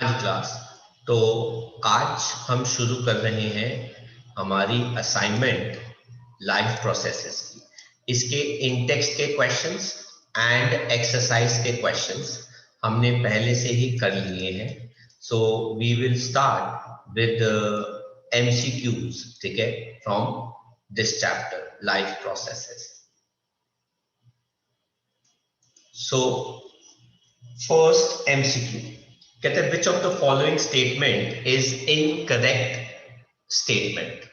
आज क्लास। तो आज हम शुरू कर रहे हैं हमारी असाइनमेंट लाइफ प्रोसेसेस की। इसके इंटेक्स्ट के क्वेश्चंस एंड एक्सरसाइज के क्वेश्चंस हमने पहले से ही कर लिए हैं। So we will start with MCQs, ठीक है, from this chapter life processes. So first MCQ कहते हैं which of the following statement is incorrect statement.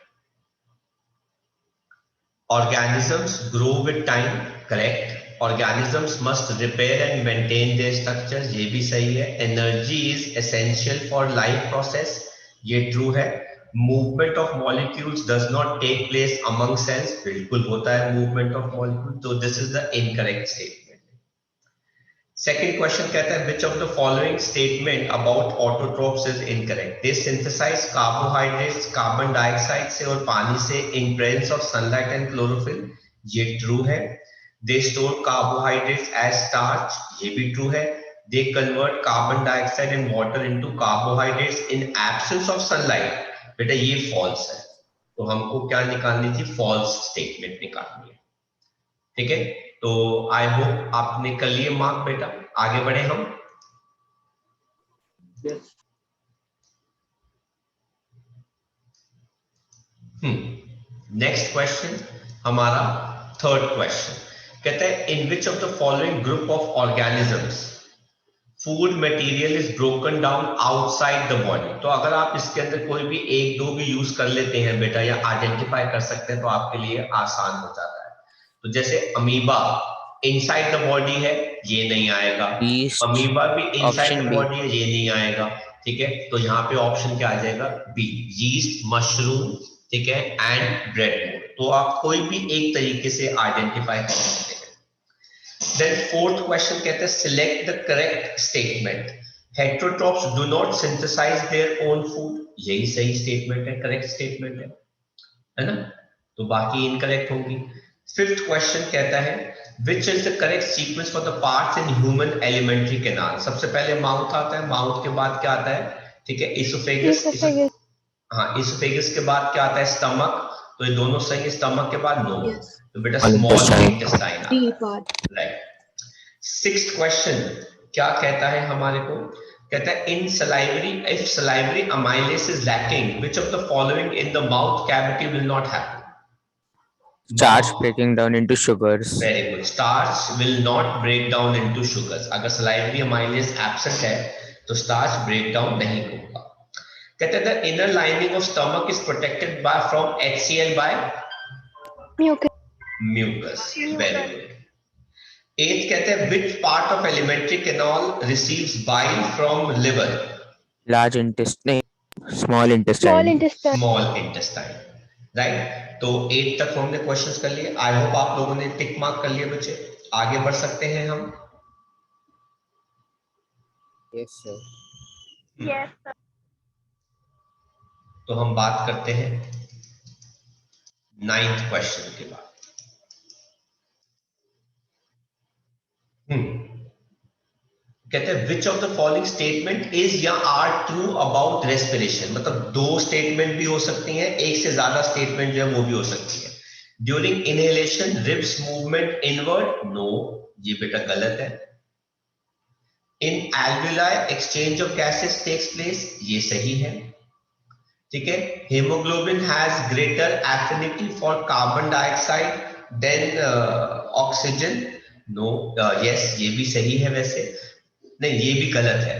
Organisms grow with time, correct. Organisms must repair and maintain their structures, ये भी सही है. Energy is essential for life process, ये true है. Movement of molecules does not take place among cells, बिल्कुल होता है movement of molecules. So this is the incorrect statement. Second question कहता है which of the following statement about autotrophs is incorrect? They synthesize carbohydrates carbon dioxide से और पानी से in presence of sunlight and chlorophyll, ये true है. They store carbohydrates as starch, ये भी true है. They convert carbon dioxide and water into carbohydrates in absence of sunlight, बेटा ये false है. तो हमको क्या निकालनी थी? false statement निकालनी है, ठीक है. तो आई होप आपने कर लिए मार्क बेटा. आगे बढ़े हम. नेक्स्ट क्वेश्चन हमारा थर्ड क्वेश्चन कहता है in which of the following group of organisms food material is broken down outside the body. तो अगर आप इसके अंदर कोई भी एक दो भी यूज कर लेते हैं बेटा या आइडेंटिफाई कर सकते हैं तो आपके लिए आसान हो जाता है. तो जैसे अमीबा इनसाइड द बॉडी है, ये नहीं आएगा. अमीबा भी इनसाइड द बॉडी है, ये नहीं आएगा, ठीक है. तो यहाँ पे ऑप्शन क्या आ जाएगा? बी, यीस्ट, मशरूम, ठीक है, एंड ब्रेड मोल्ड. तो आप कोई भी एक तरीके से आइडेंटिफाई कर सकते हैं. देन फोर्थ क्वेश्चन कहते हैं select the correct statement. Heterotrophs do not synthesise their own food, यही सही स्टेटमेंट है, करेक्ट स्टेटमेंट है ना. तो बाकी इनकरेक्ट होंगी. फिफ्थ क्वेश्चन कहता है विच is the correct sequence for the parts in human alimentary canal. सबसे पहले माउथ आता है, माउथ के बाद क्या आता है? ठीक है, इसोफेगस. हाँ, इसोफेगस के बाद क्या आता है? स्टमक. तो ये दोनों सही है. स्टमक के बाद नो, तो बेटा स्मॉल इंटेस्टाइन आता है, राइट. सिक्स्थ क्वेश्चन क्या कहता है हमारे को? कहता है in salivary if salivary amylase is lacking which of the following in the mouth cavity will not happen. Starch breaking down into sugars. Very good. Starch will not break down into sugars. अगर salivary amylase absent है तो starch break down नहीं होगा. कहते हैं the inner lining of stomach is protected by from HCl by mucus. Very good. Eighth कहते हैं which part of alimentary canal receives bile from liver? Large intestine, small intestine. Small intestine. Right. तो 8 तक हमने questions कर लिए. I hope आप लोगों ने टिक मार्क कर लिए बच्चे. आगे बढ़ सकते हैं हम. Yes sir. Yes sir. तो हम बात करते हैं 9th क्वेश्चन के बाद. कहते हैं which of the following statement is या आर ट्रू अबाउट रेस्पिरेशन. मतलब दो स्टेटमेंट भी हो सकती हैं, एक से ज्यादा स्टेटमेंट जो है वो भी हो सकती है. During inhalation ribs movement inward, no, ये बेटा गलत है. In alveoli exchange of gases takes place, ये सही है, ठीक है. Haemoglobin has greater affinity for carbon dioxide than oxygen, no, yes, ये भी सही है. वैसे नहीं, ये भी गलत है.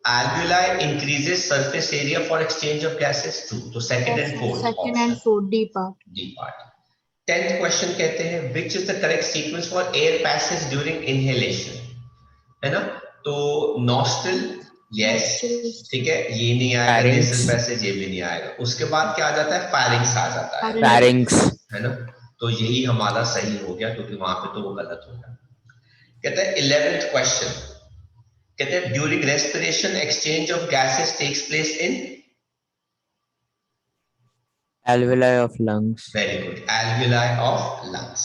Alveoli increases surface area for exchange of gases, true. तो second and fourth D part. D part. 10th question कहते हैं which is the correct sequence for air passage during inhalation, है ना. तो nostril, yes, ठीक है, ये नहीं आएगा. nasal passage, ये भी नहीं आएगा. उसके बाद क्या आ जाता है? pharynx आ जाता है, Pharynx, है ना. तो यही हमारा सही हो गया क्योंकि वहां पे तो वो गलत हो गया. कहते हैं 11th क्वेश्चन कहते हैं during respiration exchange of gases takes place in alveoli of lungs. Very good, alveoli of lungs,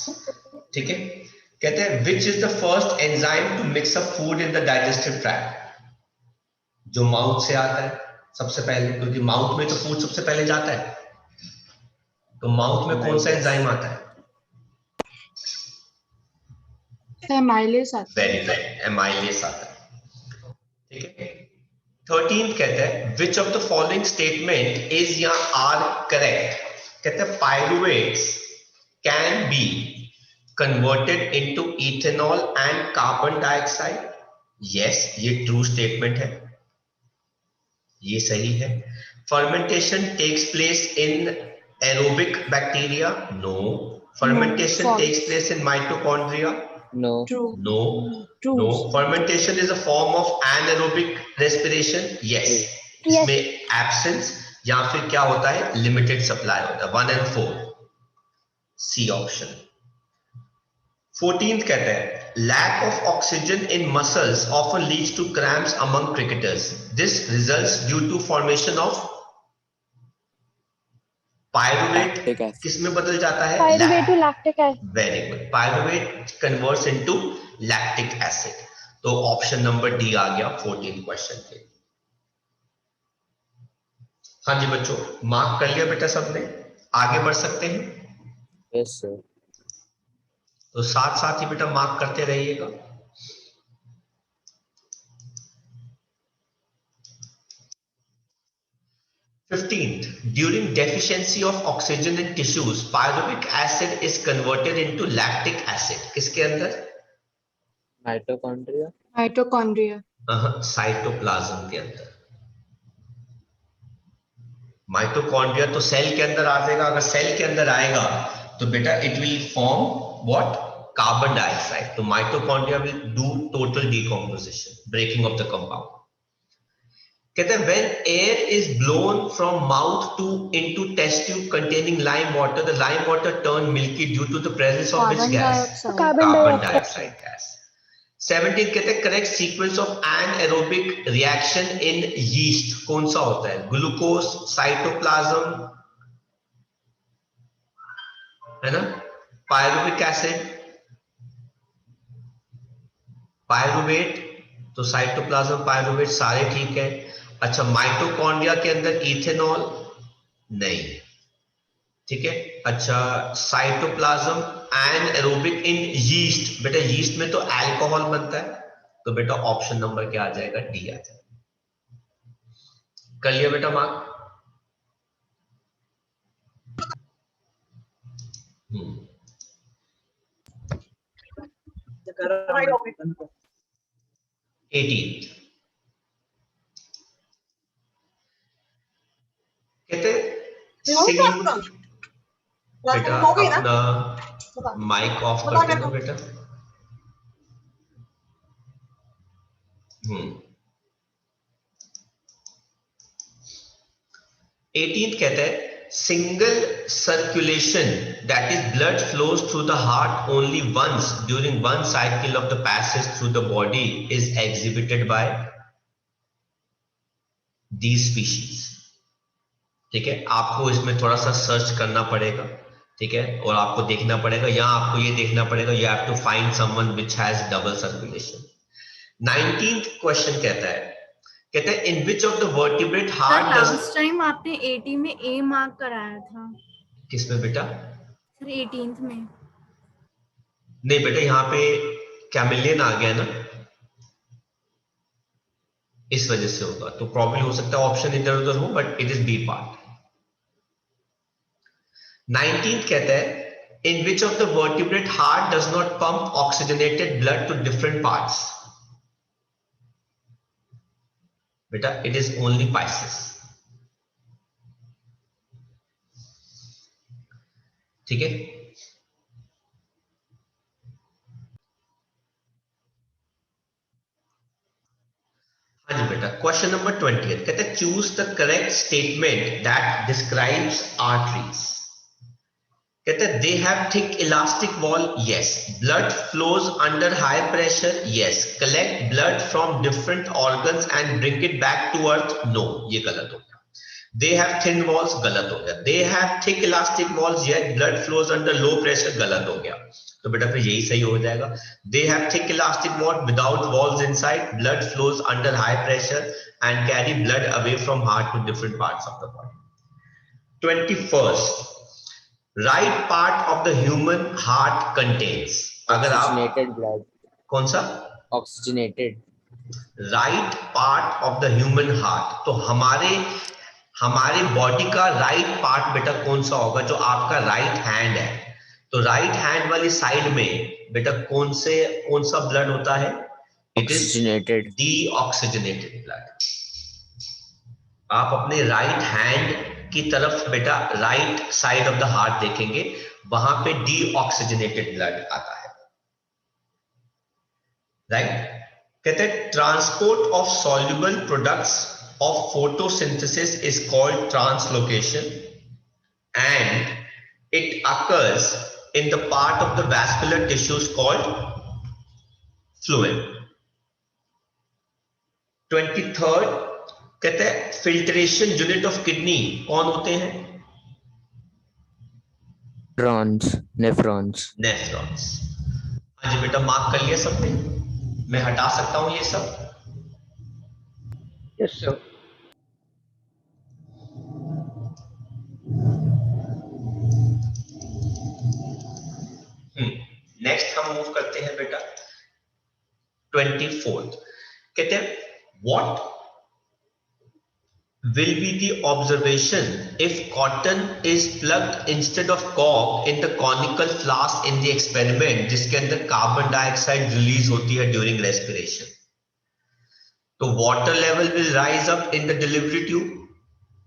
ठीक है. कहते हैं which is the first enzyme to mix up food in the digestive tract. जो mouth से आता है सबसे पहले, क्योंकि माउथ में तो फूड सबसे पहले जाता है, तो माउथ में कौन सा एंजाइम आता है? एमाइलेज आता है। वेरी गुड, एमाइलेज आता है। ठीक है। 13 कहते हैं which of the following statement is या आर करेक्ट। कहते हैं pyruvates can be converted into ethanol and carbon dioxide. Yes, ये ट्रू स्टेटमेंट है, ये सही है। Fermentation takes place in aerobic bacteria. No. Fermentation false. Takes place in mitochondria. No. True. No. True. No. Fermentation is a form of anaerobic respiration. Yes. Yes. इसमें absence या फिर क्या होता है, limited supply होता है। 1 and 4 C option। 14th कहते हैं lack of oxygen in muscles often leads to cramps among cricketers. This results due to formation of pyruvate। Lactic acid. किसमें बदल जाता है? Pyruvate to lactic acid. Very good. Pyruvate converts into lactic acid. तो option number D आ गया 14 question के। हाँ जी बच्चों, mark कर लिया बेटा सबने, आगे बढ़ सकते हैं। Yes, sir. तो साथ साथ ही बेटा मार्क करते रहिएगा। Fifteenth, during deficiency of oxygen in tissues, pyruvic acid is converted into lactic acid. किसके अंदर? Mitochondria. Mitochondria. साइटोप्लाज्म के अंदर। माइटोकॉन्ड्रिया तो सेल के अंदर आ जाएगा। अगर सेल के अंदर आएगा तो बेटा it will form what? Carbon dioxide. तो mitochondria will do total decomposition, breaking of the compound. कहते हैं when air is blown from mouth to into test tube containing lime water, the lime water turn milky due to the presence of which Carbon gas? dioxide. Carbon Carbon dioxide. dioxide gas। 17 कहते हैं correct sequence of anaerobic reaction in yeast कौन सा होता है? Glucose, cytoplasm, है ना, pyruvic acid, pyruvate. तो cytoplasm, pyruvate सारे ठीक है। अच्छा, माइटोकॉन्ड्रिया के अंदर इथेनॉल नहीं, ठीक है। अच्छा, साइटोप्लाज्म एनाएरोबिक इन यीस्ट, बेटा यीस्ट में तो अल्कोहल बनता है, तो बेटा ऑप्शन नंबर क्या आ जाएगा? डी आ जाएगा। कर लिया बेटा मार्क? 18 कहते बेटा अपना माइक ऑफ कर देना बेटा। 18th कहते हैं single circulation that is blood flows through the heart only once during one cycle of the passage through the body is exhibited by these species. ठीक है, आपको इसमें थोड़ा सा सर्च करना पड़ेगा, ठीक है, और आपको देखना पड़ेगा, यहाँ आपको ये देखना पड़ेगा, you have to find someone which has double circulation. 19th question कहता है in which of the vertebrate heart does. Last time आपने 80 में ए मार्क कराया था। किसमें बेटा? सर 18th में। नहीं बेटा, यहाँ पे कैमिलियन आ गया ना, इस वजह से होगा, तो प्रॉब्लम हो सकता है ऑप्शन इधर उधर हो, but it is B part. 19th कहता है in which of the vertebrate heart does not pump oxygenated blood to different parts. बेटा इट इज ओनली पाइसेस। ठीक है, हाँ जी बेटा। क्वेश्चन नंबर 20 कहते हैं choose the correct statement that describes arteries. कहते हैं they have thick elastic wall, yes. Blood flows under high pressure, yes. Collect blood from different organs and bring it back to earth, no, ये गलत हो गया। They have thin walls, गलत हो गया। दे have thick elastic walls, yet blood flows under low pressure, गलत हो गया। तो बेटा फिर यही सही हो जाएगा. They have thick elastic wand without walls inside. Blood flows under high pressure and carry blood away from heart to different parts of the body. 21st, right part of the human heart contains. अगर आप Oxygenated blood. कौन सा? Oxygenated. Right part of the human heart. तो हमारे body का right part बेटा कौन सा होगा? जो आपका राइट हैंड है. तो राइट हैंड वाली साइड में बेटा कौन सा ब्लड होता है? It is Oxygenated. Deoxygenated blood. आप अपने राइट हैंड की तरफ बेटा right side of the heart देखेंगे, वहां पे डीऑक्सीजनेटेड ब्लड आता है. राइट. कहते हैं transport of soluble products of photosynthesis is called translocation and it occurs in the part of the vascular tissues called fluid. 23rd कहते हैं फिल्ट्रेशन यूनिट ऑफ किडनी कौन होते हैं? Nephrons. नेफ्रॉन्स. हाँ जी बेटा, मार्क कर लिया सबने? मैं हटा सकता हूं ये सब? Yes, sir. नेक्स्ट हम मूव करते हैं बेटा 24th. कहते हैं what will be the observation if cotton is plugged instead of cork in the conical flask in the experiment जिसके अंदर कार्बन डाइऑक्साइड रिलीज होती है ड्यूरिंग रेस्पिरेशन. तो water level will rise up in the delivery tube.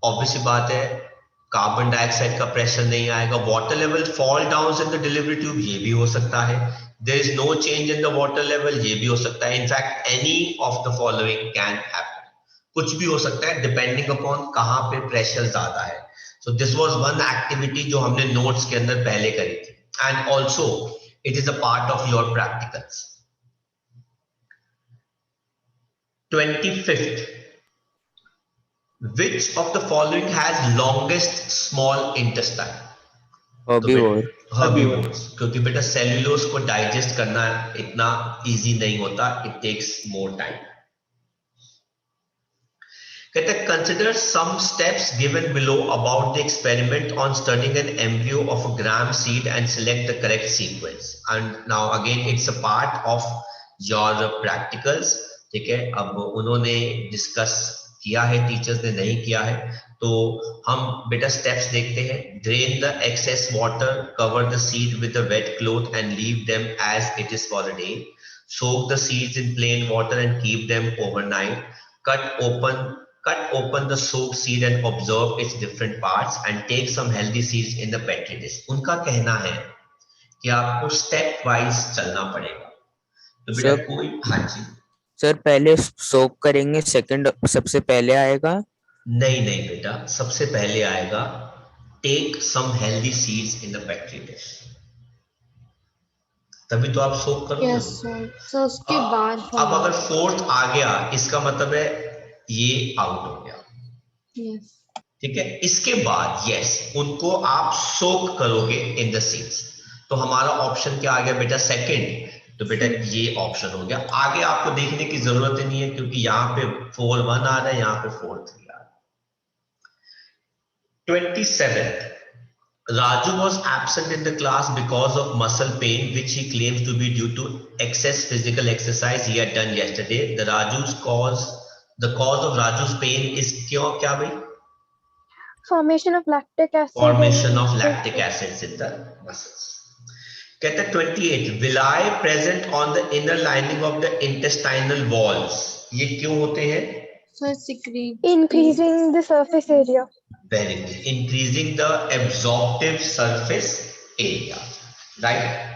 Obvious बात है, carbon dioxide का pressure नहीं आएगा. Water level fall down in the delivery tube, ये भी हो सकता है. There is no change in the water level, ये भी हो सकता है. In fact any of the following can happen. कुछ भी हो सकता है डिपेंडिंग अपॉन कहां पे प्रेशर ज्यादा है. So this was one activity जो हमने नोट्स के अंदर पहले करी थी and also it is a part of your practicals. 25th, which of the following has longest small intestine? Herbivore. Herbivores. क्योंकि बेटा सेल्यूलोज को डाइजेस्ट करना इतना इजी नहीं होता, इट टेक्स मोर टाइम. कहते हैं consider some steps given below about the experiment on studying an embryo of a gram seed and select the correct sequence. And now again it's a part of your practicals. ठीक है, अब उन्होंने discuss किया है, teachers ने नहीं किया है, तो हम बेटा स्टेप्स देखते हैं. Drain the excess water, cover the seed with a wet cloth and leave them as it is for a day. Soak the seeds in plain water and keep them overnight. Cut open the soaked seed and observe its different parts and take some healthy seeds in the petri dish. उनका कहना है कि आपको step wise चलना पड़ेगा. तो बेटा कोई, हाँ जी सर, पहले सोक करेंगे, सेकंड सबसे पहले आएगा? नहीं बेटा, सबसे पहले आएगा take some healthy seeds in the petri dish. तभी तो आप सोक करोगे. Yes sir. तो उसके बाद अब अगर फोर्थ आ गया, इसका मतलब है ये आउट हो गया. यस. ठीक है, इसके बाद यस उनको आप सोक करोगे इन द सीड्स. तो हमारा ऑप्शन क्या आ गया बेटा? सेकंड. तो बेटा ये ऑप्शन हो गया. आगे आपको देखने की जरूरत ही नहीं है क्योंकि यहाँ पे 4-1 आ रहा है, यहाँ पे 4-3 आ रहा है. 27th, Raju was absent in the class because of muscle pain, which he claims to be due to excess physical exercise he had done yesterday. The cause of Raju's pain is क्या भाई? Formation of lactic acid. Formation of lactic acids in the muscles. कहते हैं 28, villi present on the inner lining of the intestinal walls. ये क्यों होते हैं? Sir secrete. Increasing the surface area. Very good. Increasing the absorptive surface area. Right?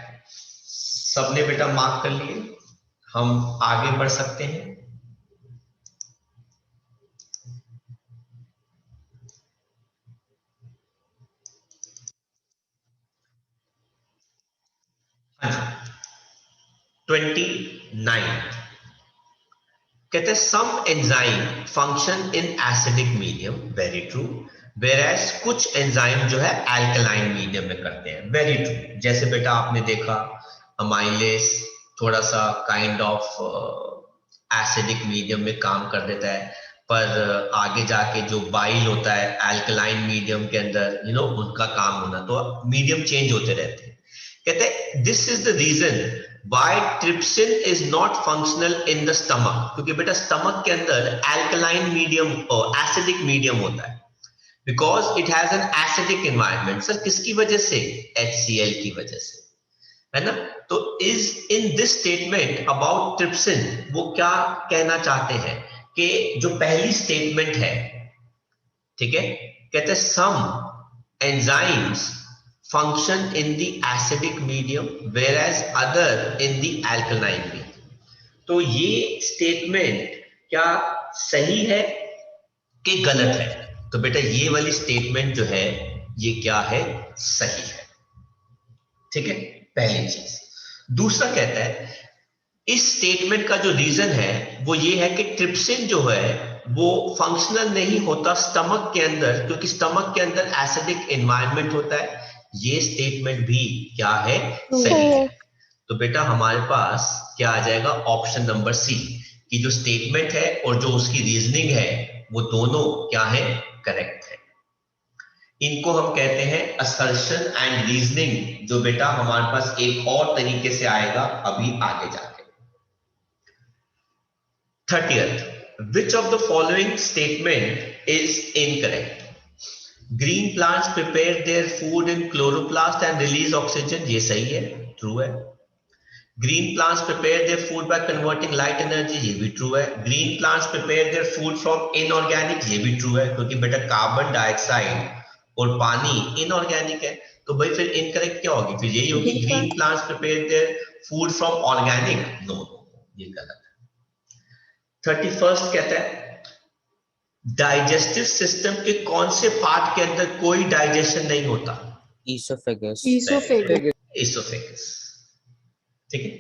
सबने बेटा mark कर लिए. हम आगे बढ़ सकते हैं. हाँ जी. 29. कहते हैं some enzyme function in acidic medium. Very true. Whereas कुछ एंजाइम जो है अल्कलाइन मीडियम में करते हैं. Very true. जैसे बेटा आपने देखा अमाइलेज थोड़ा सा काइंड ऑफ एसिडिक मीडियम में काम कर देता है, पर आगे जाके जो बाइल होता है अल्कलाइन मीडियम के अंदर उनका काम होना, तो मीडियम चेंज होते रहते हैं। कहते हैं this is the reason why trypsin is not functional in the stomach, क्योंकि बेटा स्टमक के अंदर अल्कलाइन मीडियम और एसिडिक मीडियम होता है, because it has an acidic environment. Sir किसकी वजह से? HCl की वजह से, है ना। तो is in this statement about trypsin वो क्या कहना चाहते हैं कि जो पहली स्टेटमेंट है, ठीक है, कहते हैं some enzymes function in the acidic medium whereas other in the alkaline medium. तो ये स्टेटमेंट क्या सही है कि गलत है? तो बेटा ये वाली स्टेटमेंट जो है ये क्या है? सही है, ठीक है, पहली चीज। दूसरा कहता है इस स्टेटमेंट का जो रीजन है वो ये है कि ट्रिप्सिन जो है वो फंक्शनल नहीं होता स्टमक के अंदर, क्योंकि स्टमक के अंदर एसिडिक एनवायरनमेंट होता है। ये स्टेटमेंट भी क्या है? सही है। तो बेटा हमारे पास क्या आ जाएगा? ऑप्शन नंबर सी की जो स्टेटमेंट है और जो उसकी रीजनिंग है वो दोनों क्या है? करेक्ट है। इनको हम कहते हैं असर्शन एंड रीजनिंग, जो बेटा हमारे पास एक और तरीके से आएगा अभी आगे जाके। 30th, which of the following statement is incorrect? Green plants prepare their food in chloroplast and release oxygen, ये सही है, true है। Green plants prepare their food by converting light energy, ये भी true है। Green plants prepare their food from inorganic, ये भी true है, क्योंकि बेटा कार्बन डाइऑक्साइड और पानी इनऑर्गेनिक है, तो भाई फिर इनकरेक्ट क्या होगी? फिर यही होगी green plants prepare their food from organic. No, ये गलत है। 31st कहता है डाइजेस्टिव सिस्टम के कौन से पार्ट के अंदर कोई डाइजेशन नहीं होता? Esophagus. इसोफेगस, ठीक है।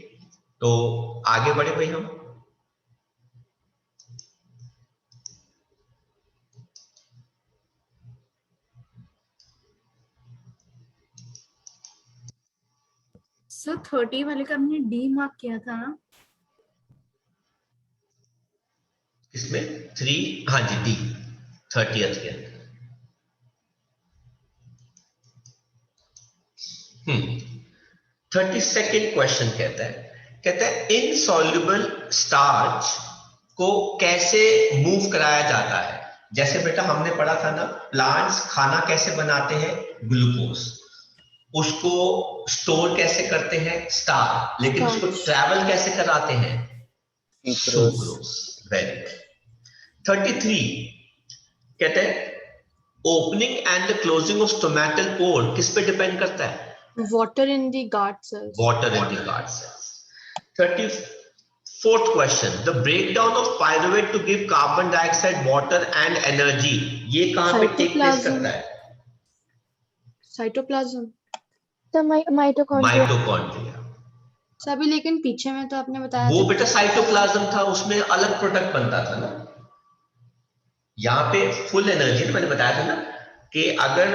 तो आगे बढ़े भाई हम। सर 30 वाले का हमने डी मार्क किया था ना? इसमें 3, हाँ जी, डी 30th के अंदर। 32nd क्वेश्चन कहता है इनसॉल्युबल स्टार्च को कैसे मूव कराया जाता है? जैसे बेटा हमने पढ़ा था ना, प्लांट्स खाना कैसे बनाते हैं? ग्लूकोज। उसको स्टोर कैसे करते हैं? स्टार। लेकिन उसको ट्रैवल कैसे कराते हैं? सुक्रोज। Very good. 33 कहते हैं opening and the closing of stomatal pore किस पे डिपेंड करता है? Water in the guard cells. Water in the guard cells. 34th question, the breakdown of pyruvate to give carbon dioxide, water and energy, ये कहाँ पे take place करता है? Cytoplasm. The mitochondria. Mitochondria. सभी, लेकिन पीछे में तो आपने बताया वो था बेटा साइटोप्लाज्म था, उसमें अलग प्रोडक्ट बनता था ना। यहाँ पे फुल एनर्जी, मैंने बताया था ना कि अगर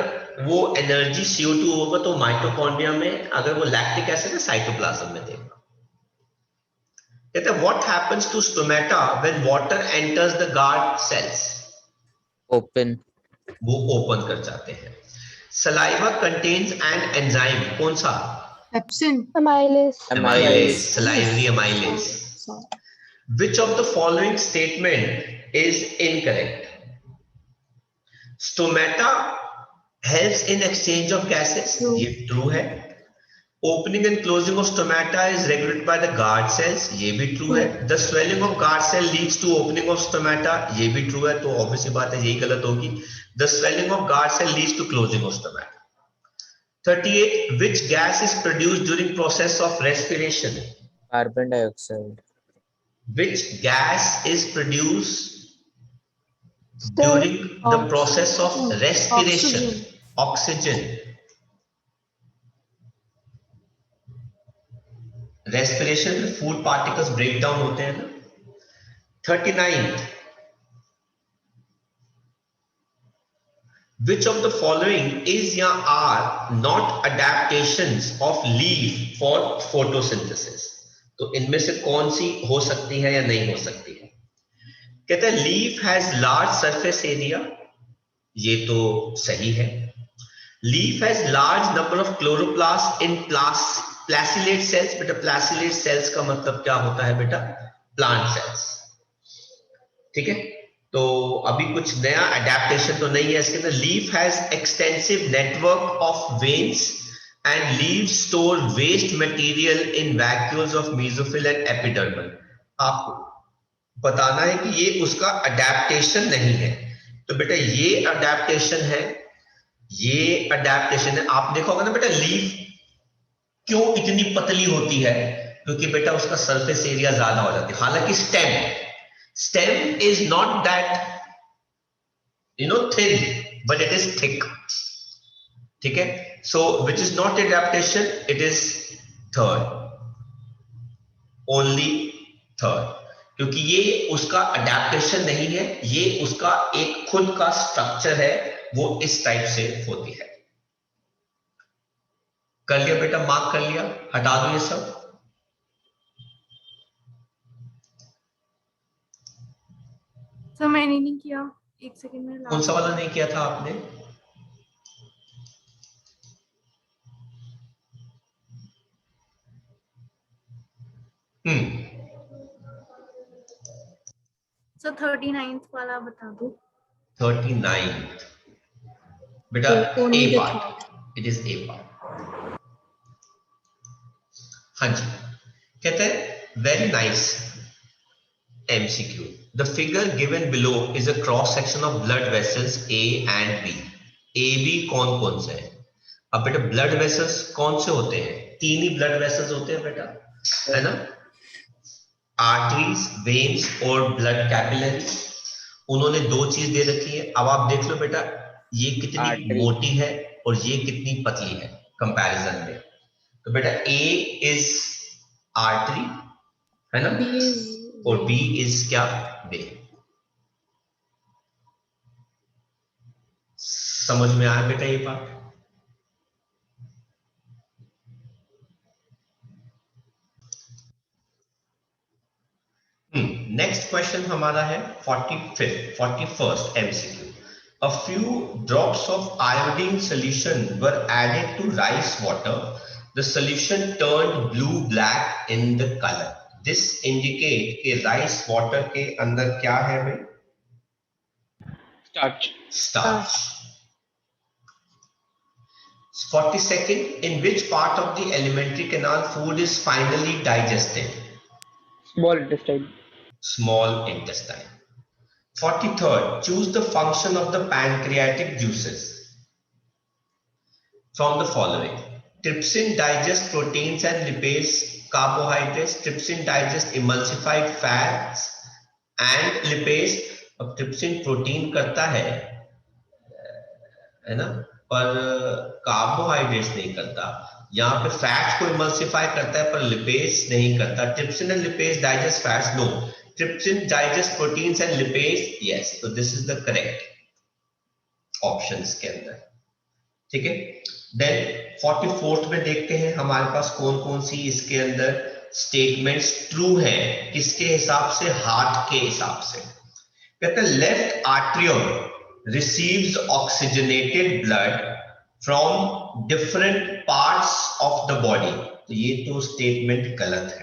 वो एनर्जी CO2 होगा तो माइटोकॉन्ड्रिया में, अगर वो लैक्टिक एसिड है साइटोप्लाज्म में देगा। कहते हैं what happens to stomata when water enters the guard cells? Open. वो ओपन कर जाते हैं। सलाइवा कंटेन्स एन एंजाइम, कौन सा? Pepsin. Amylase. Amylase, salivary amylase. Sorry. Which of the following statement is incorrect? Stomata helps in exchange of gases, ये true है। Opening and closing of stomata is regulated by the guard cells, ये भी true है। The swelling of guard cell leads to opening of stomata, ये भी true है, तो obvious बात है यही गलत होगी। The swelling of guard cell leads to closing of stomata. 38, which gas is produced during process of respiration? Carbon dioxide. Which gas is produced during the process of respiration? Oxygen. Respiration में food particles break down होते हैं ना। 39, Which of the following is या are not adaptations of leaf for photosynthesis? तो इनमें से कौन सी हो सकती है या नहीं हो सकती है? कहते हैं leaf has large surface area, ये तो सही है. Leaf has large number of chloroplast in palisade cells. बेटा प्लासिलेट सेल्स का मतलब क्या होता है बेटा? Plant cells. ठीक है, तो अभी कुछ नया अडेप्टेशन तो नहीं है इसके अंदर. Leaf has extensive network of veins and leaves store waste material in vacuoles of mesophyll and epidermal. आपको बताना है कि ये उसका अडेप्टेशन नहीं है. तो बेटा ये अडेप्टेशन है, ये अडेप्टेशन है. आप देखोगे ना बेटा लीफ क्यों इतनी पतली होती है? क्योंकि बेटा उसका सरफेस एरिया ज्यादा हो जाती है. हालांकि stem is not that thin, but it is thick. ठीक है, so which is not adaptation, it is third, only third. क्योंकि ये उसका अडेप्टेशन नहीं है, ये उसका एक खुद का स्ट्रक्चर है, वो इस टाइप से होती है. कर लिया बेटा, मार्क कर लिया, हटा दो ये सब. सर मैंने नहीं किया, एक सेकंड में. कौन सा वाला नहीं किया था आपने? सर 39th वाला बता दो. 39th बेटा only A the part, it is a part. हाँ जी, कहते हैं very nice MCQ. The figure given below is a cross section of blood vessels A and B. A, B कौन कौन से हैं? अब बेटा ब्लड वेसल्स कौन से होते हैं? 3 ही ब्लड वेसल्स होते हैं बेटा, है ना? आर्टरीज, वेन्स और ब्लड कैपिलरीज. उन्होंने 2 चीज दे रखी है. अब आप देख लो बेटा ये कितनी Artery. मोटी है और ये कितनी पतली है कंपैरिजन में. तो बेटा A इज आर्टरी, है ना, B is और B इज क्या? वेन. समझ में आया बेटा ये बात? नेक्स्ट क्वेश्चन हमारा है 41st MCQ. A few drops of iodine solution were added to rice water. The solution turned blue-black in the color. This indicate कि rice water के अंदर क्या है भाई? Starch. 42nd, in which part of the alimentary canal food is finally digested? Small intestine. 43rd, choose the function of the pancreatic juices from the following. Trypsin digests proteins and lipids, carbohydrates. Trypsin digests emulsified fats and lipids. अब trypsin protein करता है ना, पर carbohydrates नहीं करता. यहाँ पे fats को इमल्सिफाई करता है पर लिपेड्स नहीं करता. Trypsin and lipids digest fats? No. Trypsin digest proteins and lipids? Yes. तो this is the correct options के अंदर. ठीक है, देन 44th में देखते हैं हमारे पास कौन कौन सी इसके अंदर स्टेटमेंट्स ट्रू हैं. किसके हिसाब से? हार्ट के हिसाब से. कहते हैं left atrium receives oxygenated blood from different parts of the body. तो ये तो स्टेटमेंट गलत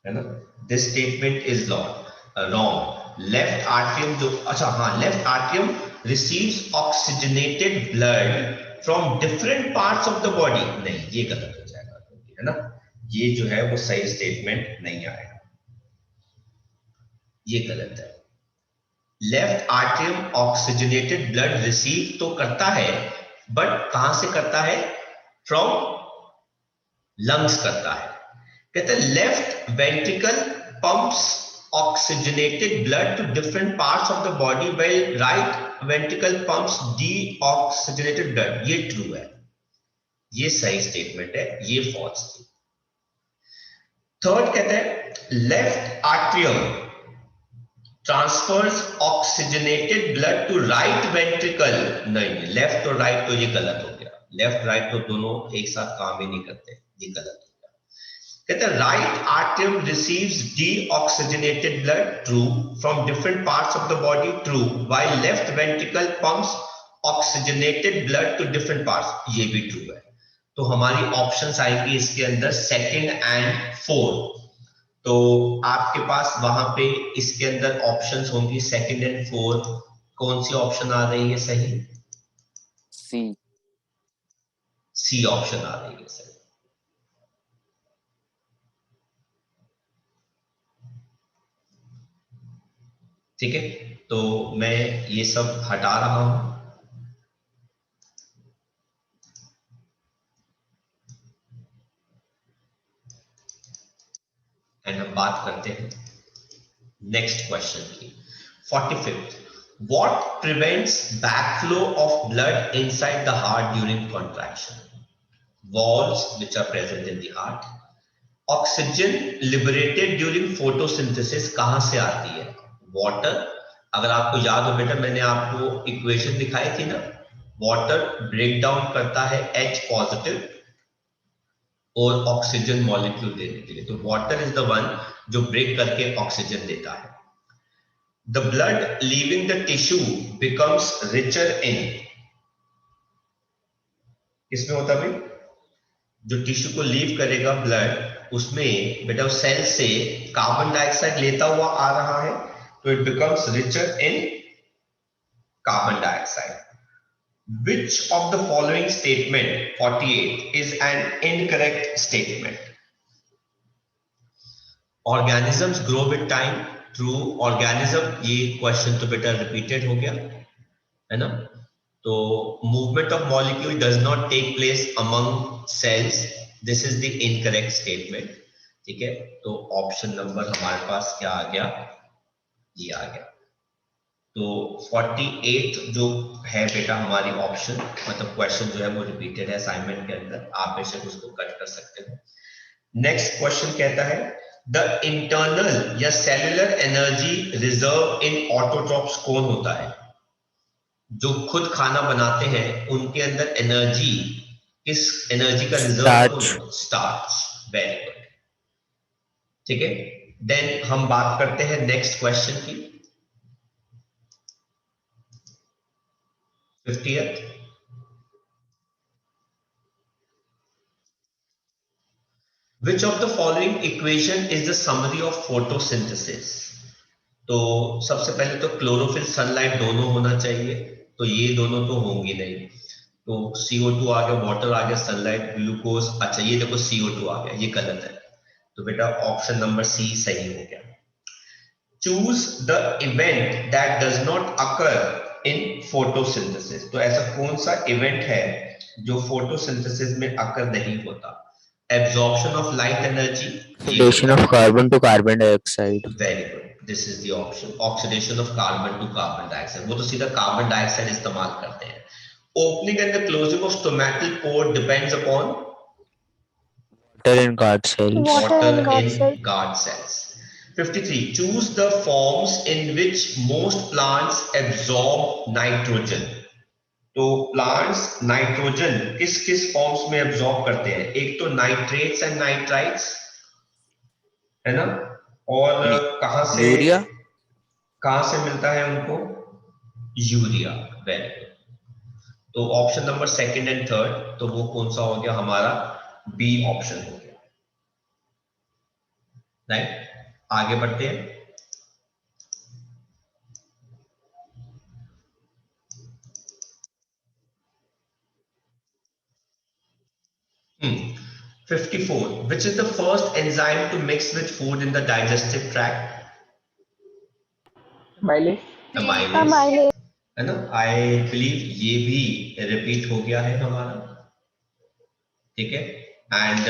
है ना? This statement is wrong. Left atrium जो, अच्छा हाँ, left atrium receives oxygenated blood from different parts of the body. नहीं, ये गलत हो जाएगा, है ना? ये जो है वो सही स्टेटमेंट नहीं आएगा, ये गलत है. Left atrium oxygenated blood receive तो करता है, बट कहां से करता है? फ्रॉम लंग्स करता है. कहते हैं left ventricle pumps oxygenated blood to different parts of the body while right ventricle pumps deoxygenated blood. ये ट्रू है, ये सही स्टेटमेंट है, ये फॉल्स थी. थर्ड कहते हैं left atrium transfers oxygenated blood to right ventricle, नहीं लेफ्ट और राइट तो ये गलत हो गया, लेफ्ट राइट तो दोनों एक साथ काम ही नहीं करते, ये गलत हो गया। कहते हैं right atrium receives deoxygenated blood, true, from different parts of the body, true, while left ventricle pumps oxygenated blood to different parts, ये भी ट्रू है। तो हमारी ऑप्शंस आएंगी इसके अंदर सेकंड एंड फोर्थ। तो आपके पास वहां पे इसके अंदर ऑप्शंस होंगी सेकंड एंड फोर्थ, कौन सी ऑप्शन आ रही है सही? सी। सी ऑप्शन आ रही है सही। ठीक है, तो मैं ये सब हटा रहा हूं। एंड हम बात करते हैं नेक्स्ट क्वेश्चन की, 45th। What prevents backflow of blood inside the heart during contraction? Valves which are present in the heart. Oxygen liberated during photosynthesis कहां से आती है? Water। अगर आपको याद हो बेटा, मैंने आपको इक्वेशन दिखाई थी ना, वाटर ब्रेक डाउन करता है H पॉजिटिव और ऑक्सीजन मॉलिक्यूल देने के लिए, तो वाटर इज द वन जो ब्रेक करके ऑक्सीजन देता है। The blood leaving the tissue becomes richer in, किसमें होता भाई? जो टिश्यू को लीव करेगा ब्लड, उसमें बेटा उस सेल से कार्बन डाइऑक्साइड लेता हुआ आ रहा है, तो it becomes richer in carbon dioxide. Which of the following statement, 48, is an incorrect statement? Organisms grow with time, true. Organism, ये क्वेश्चन तो बेटा रिपीटेड हो गया है ना। तो movement of molecule does not take place among cells, this is the incorrect statement. ठीक है, तो ऑप्शन नंबर हमारे पास क्या आ गया? ये आ गया। तो 48 जो है बेटा हमारी ऑप्शन, मतलब क्वेश्चन जो है वो रिपीटेड है असाइनमेंट के अंदर, आप बेशक उसको कट कर सकते हो। नेक्स्ट क्वेश्चन कहता है द इंटरनल या cellular energy reserve in autotrophs कौन होता है? जो खुद खाना बनाते हैं उनके अंदर एनर्जी, किस एनर्जी का रिजर्व? स्टार्च। Very good. ठीक है, देन हम बात करते हैं नेक्स्ट क्वेश्चन की, 50th। Which of the following equation is the summary of photosynthesis? तो सबसे पहले तो क्लोरोफिल सनलाइट दोनों होना चाहिए, तो ये दोनों तो होंगी नहीं, तो CO2 आ गया, वाटर आ गया, सनलाइट, ग्लूकोज, अच्छा ये देखो CO2 आ गया, ये गलत है, तो बेटा ऑप्शन नंबर सी सही हो गया। Choose the event that does not occur in photosynthesis, तो ऐसा कौन सा इवेंट है जो फोटोसिंथेसिस में अकर नहीं होता? Absorption of light energy, Oxidation of carbon to carbon dioxide. very good, this is the option, oxidation of carbon to carbon dioxide, वो तो सीधा कार्बन डाइऑक्साइड इस्तेमाल करते हैं। Opening and the closing of stomatal pore depends upon Water in guard cells. Water in guard cells. guard cells। 53, choose the forms in which most plants absorb nitrogen, तो plants nitrogen किस किस forms में absorb करते हैं? एक तो nitrates and nitrites है ना, और कहां से, यूरिया, कहां से मिलता है उनको? यूरिया। Very good. तो option number second and third, तो वो कौन सा हो गया हमारा? बी ऑप्शन हो गया। राइट, आगे बढ़ते हैं। Hmm. 54. Which is the first enzyme to mix with food in the digestive tract? Amylase. Amylase. है ना, आई बिलीव ये भी रिपीट हो गया है हमारा। ठीक है, एंड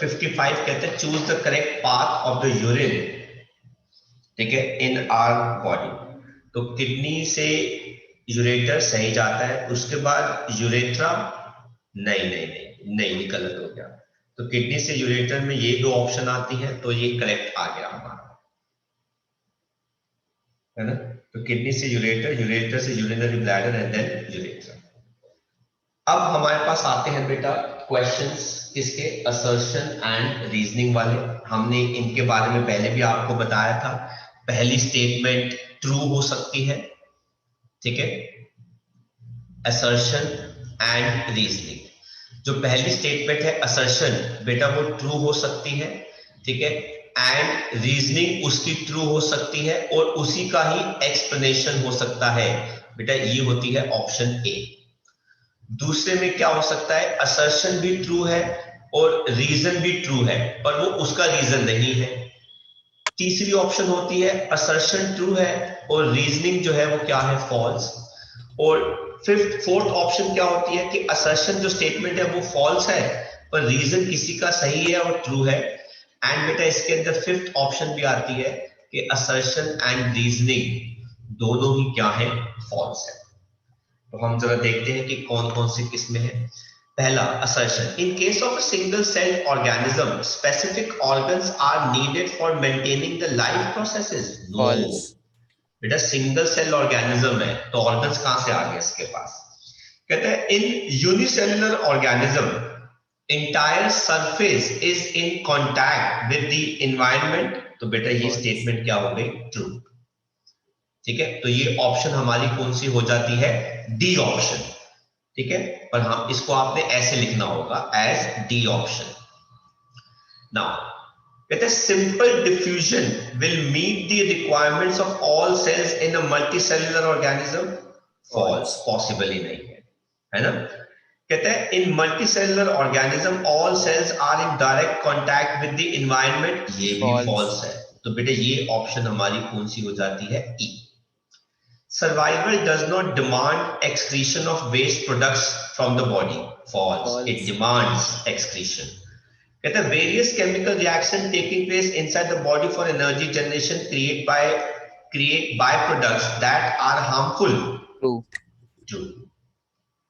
55 कहते हैं choose the correct path of the urine, ठीक है, इन आवर बॉडी, तो किडनी से यूरेटर सही जाता है, उसके बाद यूरेथ्रा, नहीं नहीं नहीं नहीं, ये गलत हो गया, तो किडनी से यूरेटर में ये दो ऑप्शन आती है, तो ये करेक्ट आ गया हमारा। है ना। तो किडनी से यूरेटर, यूरेटर से urinary bladder and then ureter. अब हमारे पास आते हैं बेटा क्वेश्चंस किसके, असर्शन एंड रीजनिंग वाले। हमने इनके बारे में पहले भी आपको बताया था। पहली स्टेटमेंट ट्रू हो सकती है, ठीक है, असर्शन एंड रीजनिंग। जो पहली स्टेटमेंट है असर्शन बेटा वो ट्रू हो सकती है, ठीक है, एंड रीजनिंग उसकी ट्रू हो सकती है और उसी का ही एक्सप्लेनेशन हो सकता है बेटा, ये होती है ऑप्शन ए। दूसरे में क्या हो सकता है, असर्शन भी ट्रू है और रीजन भी ट्रू है पर वो उसका रीजन नहीं है। तीसरी ऑप्शन होती है असर्शन ट्रू है और रीजनिंग जो है वो क्या है, फॉल्स। और फोर्थ ऑप्शन क्या होती है कि असर्शन जो स्टेटमेंट है वो फॉल्स है पर रीजन किसी का सही है और ट्रू है। एंड बेटा इसके अंदर फिफ्थ ऑप्शन भी आती है कि असर्शन एंड रीजनिंग दोनों ही क्या है, फॉल्स है। तो हम जरा देखते हैं कि कौन कौन से किसमें है। पहला assertion, in case of a single cell organism specific organs are needed for maintaining the life processes. No false, बेटा, सिंगल सेल ऑर्गेनिज्म है तो ऑर्गन्स कहां से आ गए इसके पास। कहते हैं इन unicellular organism entire surface is in contact with the environment। तो बेटा ये false, स्टेटमेंट क्या हो गई, ट्रू, ठीक है। तो ये ऑप्शन हमारी कौन सी हो जाती है, डी ऑप्शन, ठीक है। पर हम इसको आपने ऐसे लिखना होगा एज डी ऑप्शन। नाउ कहते हैं simple diffusion will meet the requirements of all cells in a multicellular organism. False, possible ही नहीं है ना। कहते हैं in multicellular organism all cells are in direct contact with the environment. ये भी false, फॉल्स है। तो बेटा ये ऑप्शन हमारी कौन सी हो जाती है, ई। Survival does not demand excretion of waste products from the body. False. false, It demands excretion. कहते हैं various chemical reaction taking place inside the body for energy generation create byproducts that are harmful. true, True.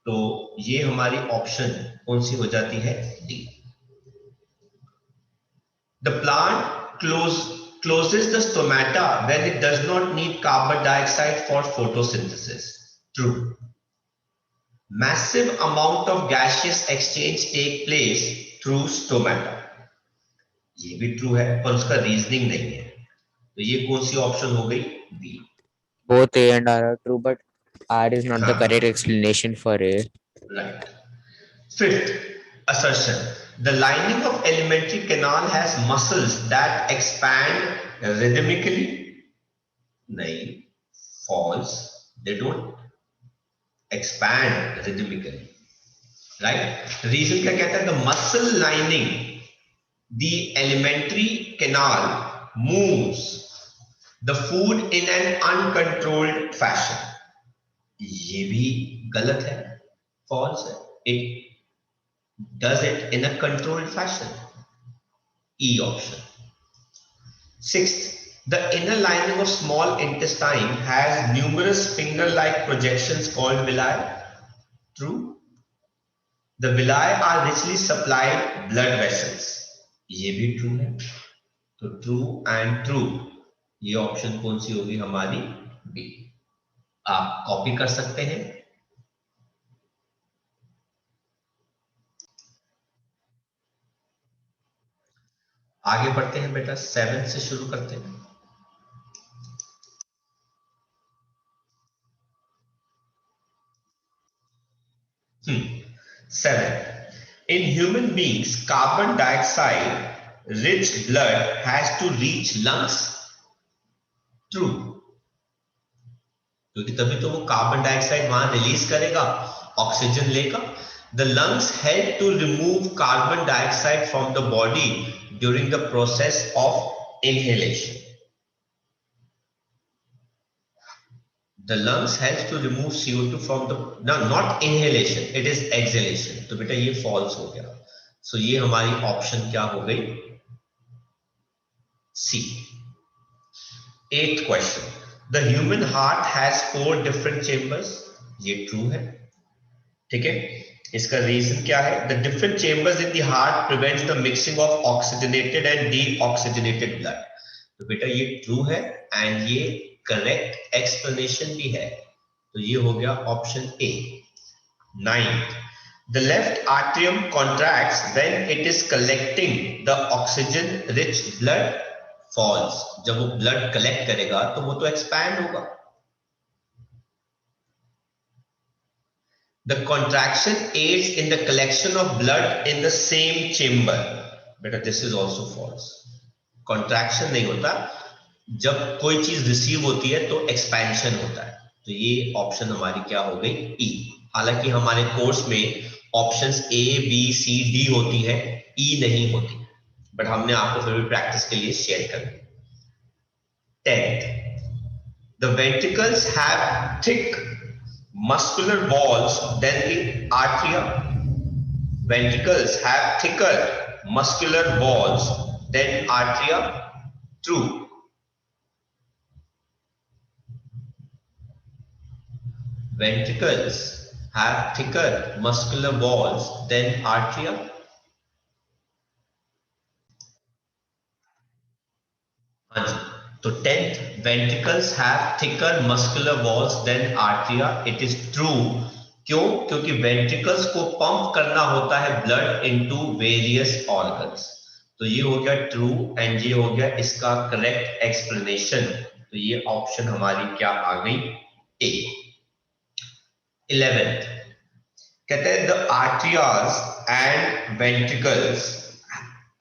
तो ये हमारी option कौन सी हो जाती है, D. The plant closes the stomata when it does not need carbon dioxide for photosynthesis. True. Massive amount of gaseous exchange take place through stomata. ये भी true है पर उसका रीजनिंग नहीं है। तो ये कौन सी ऑप्शन हो गई, B. both A and R are true, but R is not the हाँ, correct explanation for A. Right. Fifth assertion, the lining of alimentary canal has muscles that expand rhythmically. नहीं, false, they don't expand rhythmically, right? Reason क्या कहता है, the muscle lining the alimentary canal moves the food in an uncontrolled fashion. ये भी गलत है, false है। it does it in a controlled fashion. E option. Sixth, the inner lining of small intestine has numerous finger-like projections called villi. True. The villi are richly supplied blood vessels. ये भी true है। तो true and true, ये option कौन सी होगी हमारी, B. आप copy कर सकते हैं। आगे बढ़ते हैं बेटा, 7 से शुरू करते हैं। Seven. In human beings, carbon dioxide rich blood has to reach lungs. True. क्योंकि तभी तो वो कार्बन डाइऑक्साइड वहां रिलीज करेगा, ऑक्सीजन लेगा। The lungs help to remove carbon dioxide from the body during the process of inhalation. The lungs helps to remove CO2 from the, no, not inhalation, it is exhalation. तो बेटा ये false हो गया। So ये हमारी option क्या हो गई, C। Eighth question. The human heart has 4 different chambers. ये true है, ठीक है। इसका रीजन क्या है, the different chambers in the heart prevents the mixing of oxygenated and deoxygenated blood. तो बेटा ये ट्रू है एंड ये करेक्ट एक्सप्लेनेशन भी है। तो ये हो गया option A. 9th, the left atrium contracts when it is collecting the oxygen rich blood falls। जब वो ब्लड कलेक्ट करेगा तो वो तो एक्सपैंड होगा। The contraction aids in the collection of blood in the same chamber। बेटा this is also false। contraction नहीं होता, जब कोई चीज रिसीव होती है तो एक्सपेंशन होता है। तो ये ऑप्शन हमारी क्या हो गई, ई। हालांकि हमारे कोर्स में options A B C D होती है, ई नहीं होती, बट हमने आपको फिर भी प्रैक्टिस के लिए शेयर कर दी। 10th, the ventricles have thick muscular walls than the atria। ventricles have thicker muscular walls than atria। True। ventricles have thicker muscular walls than atria। हाँ जी, तो 10th, ventricles have thicker muscular walls than atria। It is true। क्यों? क्योंकि ventricles को pump करना होता है blood into various organs. तो ये हो गया ट्रू एंड ये हो गया इसका करेक्ट एक्सप्लेनेशन। तो ये ऑप्शन हमारी क्या आ गई, ए। 11th, कहते हैं the arteries and ventricles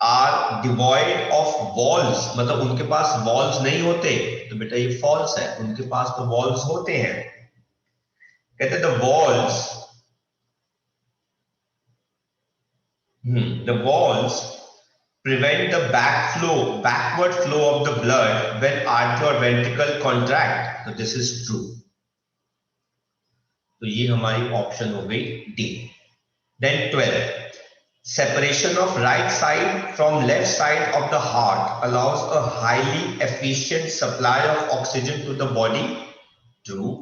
are devoid of walls। मतलब उनके पास वॉल्स नहीं होते। तो बेटा ये फॉल्स है, उनके पास तो वॉल्स होते हैं। कहते हैं the walls prevent the backward flow of the blood when artery or ventricle contract। तो this is true। तो ये हमारी ऑप्शन हो गई D. Then 12, separation of right side from left side of the heart allows a highly efficient supply of oxygen to the body। True।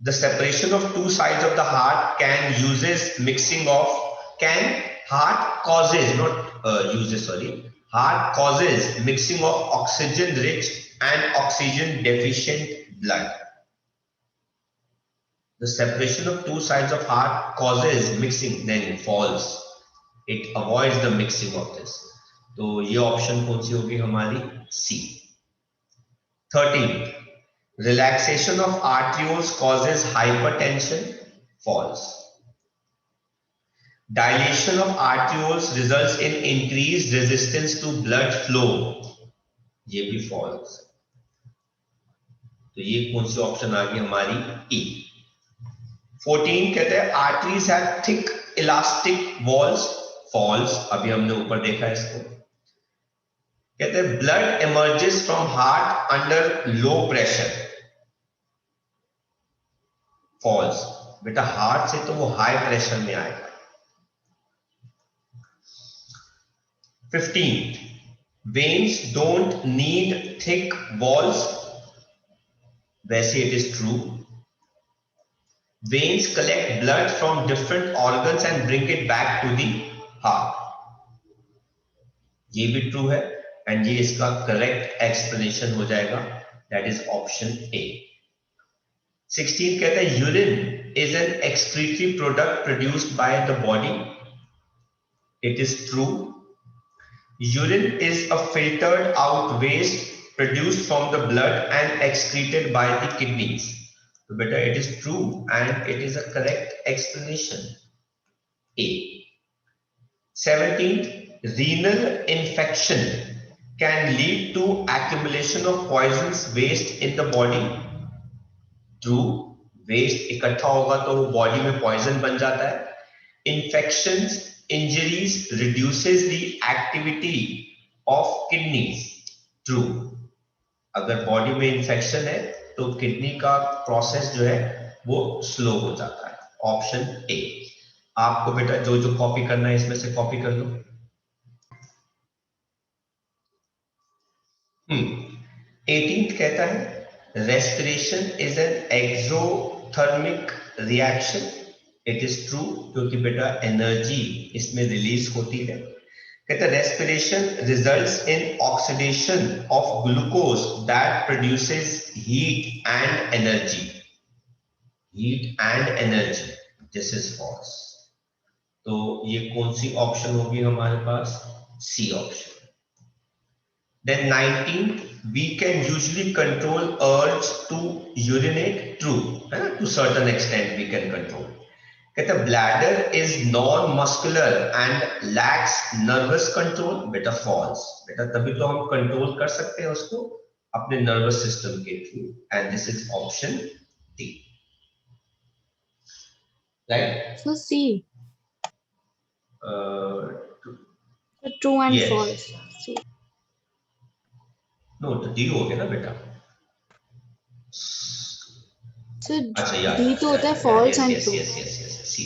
The separation of two sides of the heart heart causes mixing of oxygen rich and oxygen deficient blood। The separation of two sides of heart causes mixing, then false। It avoids the mixing of this। तो ये option कौन सी होगी हमारी, सी। 13th, relaxation of arterioles causes hypertension। False। Dilation of arterioles results in increased resistance to blood flow। ये भी false। तो ये कौन सी ऑप्शन आ गई हमारी, ई। 14 कहते हैं arteries have thick elastic walls। False। अभी हमने ऊपर देखा इसको। कहते हैं blood emerges from heart under low pressure। False। बेटा हार्ट से तो वो हाई प्रेशर में आएगा। 15, veins don't need thick walls। वैसे it is true। Veins collect blood from different organs and bring it back to the heart। ये भी true है एंड ये इसका करेक्ट एक्सप्लेनेशन हो जाएगा, दैट इज ऑप्शन ए। 16 कहता है urine is an excretory product produced by the body. It is true. Urine is a filtered out waste produced from the blood and excreted by the kidneys. तो बेटा it is true and it is a correct explanation, A. 17th, renal infection can lead to accumulation of poisonous waste in the body। True। Waste इकट्ठा होगा तो वो body में poison बन जाता है। Infections, injuries reduces the activity of kidneys। True। अगर body में इंफेक्शन है तो किडनी का प्रोसेस जो है वो स्लो हो जाता है। Option A. आपको बेटा जो जो कॉपी करना है इसमें से कॉपी कर दो। 18th कहता है respiration is an exothermic reaction. It is true, क्योंकि बेटा एनर्जी इसमें रिलीज होती है। कहते हैं respiration results in oxidation of glucose that produces heat and energy. Heat and energy. This is false. तो ये कौन सी ऑप्शन होगी हमारे पास? C option. Then 19, we can usually control urge to urinate. True, है ना? To certain extent we can control. कहते bladder is non-muscular and lacks nervous control. बेटा false. बेटा तभी तो हम कंट्रोल कर सकते हैं उसको अपने nervous system के through. And this is option D. Right? So C. True and yes. false. C. No, तो D हो गया ना बेटा. So अच्छा यार. D तो होता है false and true. yes. सी.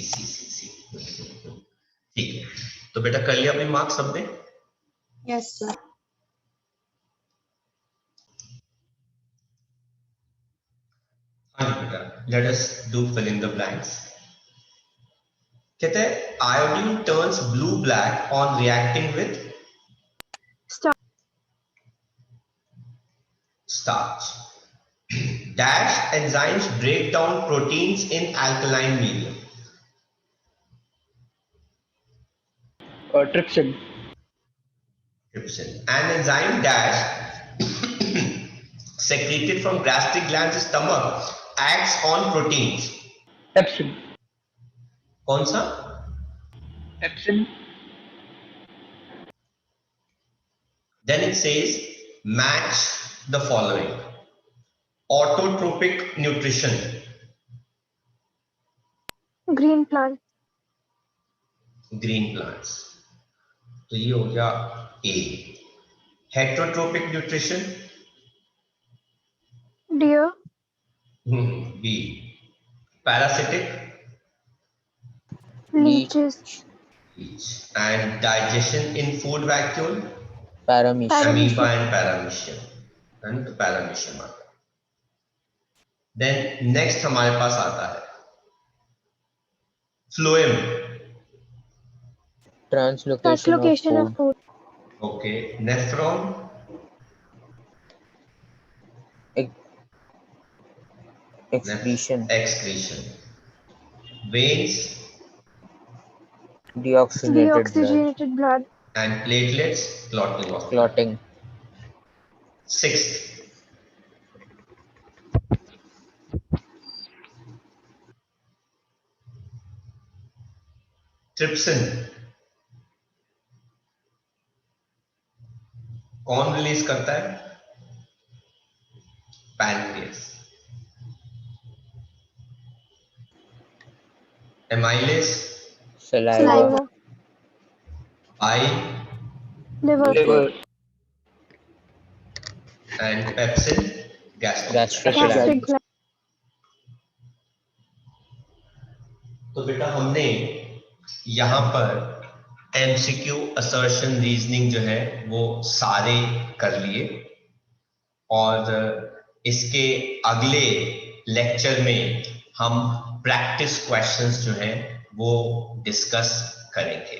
ठीक है. तो बेटा कर लिया अपनी मार्क्स सबने? Yes, sir. हाँ बेटा. Let us do fill in the blanks. कहते हैं iodine turns blue black on reacting with starch. Dash enzymes break down proteins in alkaline medium. Trypsin. An enzyme dash secreted from gastric gland's stomach acts on proteins. Epsin. कौन सा? Epsin. Then it says match the following. Autotrophic nutrition. Green plant. Green plants. तो ये हो गया A. Heterotrophic nutrition. Deer. B. Parasitic. Leeches. And digestion in food vacuole. Paramecium. Amoeba and paramecium. And paramecium आता है. Then next हमारे पास आता है phloem. Translocation of food. Okay. Nephron. Excretion. Veins. Deoxygenated blood. And platelets. Clotting. Sixth. Trypsin. कौन release करता है? Pancreas. Amylase. Saliva. Eye. Liver. And pepsin. Gastric. Gastric gland. तो बेटा हमने यहाँ पर MCQ assertion reasoning जो है वो सारे कर लिए और इसके अगले लेक्चर में हम प्रैक्टिस क्वेश्चंस जो हैं वो डिस्कस करेंगे.